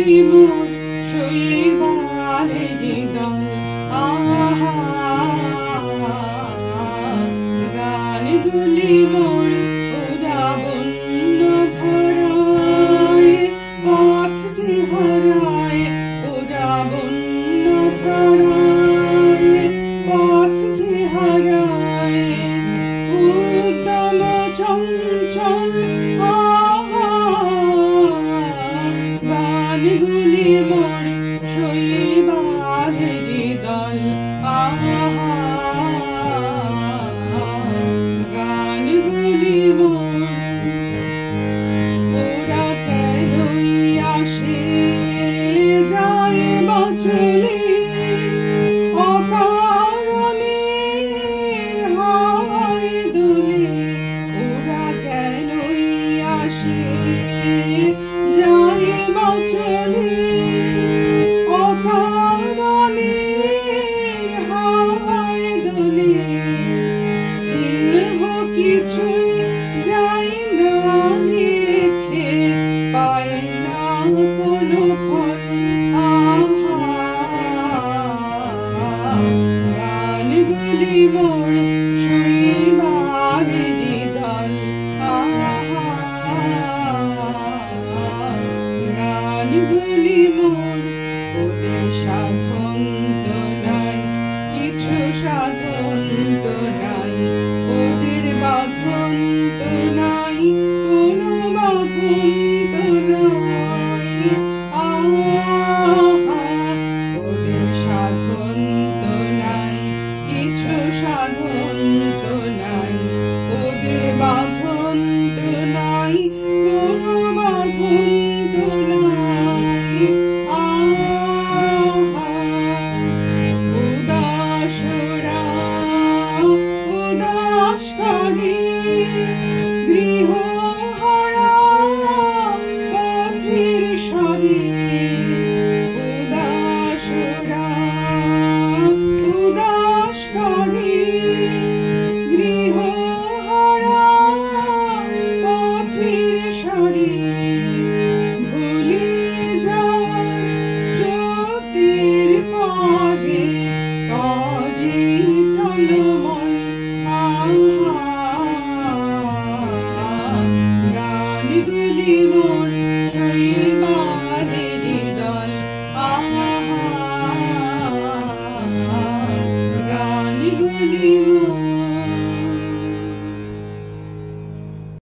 মোর শৈবালের দল গানগুলি মোর উড়াবন্য ধরায় পথ যে হারায় উড়াবন্য ধরায় পথ যে হারায় উদ্যম চঞ্চল গানগুলি মোর শৈবালের দল গানগুলি মোর ওরা কেনই আসে যায় বচলে অকারণে হাওয়ায় দোলে ওরা কেনই আসে যায় বচলে অকারণে হাওয়ায় দোলে চিহ্ন কিছুই যাই না রেখে পায় না কোনো ফল গানগুলি মোর শৈবালের দল গানগুলি মোর ওদের সাধন তো নাই কিছু সাধন তো নাই ওদের বাঁধন তো নাই কোনো বাঁধন তো নাই ওদের সাধন তো নাই কিছু সাধন তো নাই ওদের বাঁধন তো নাই কোনো বাঁধন তো নাই উদাসরা উদাস করে গৃহহারা পথের সরে উদাসরা উদাস করে গৃহহারা পথের সরে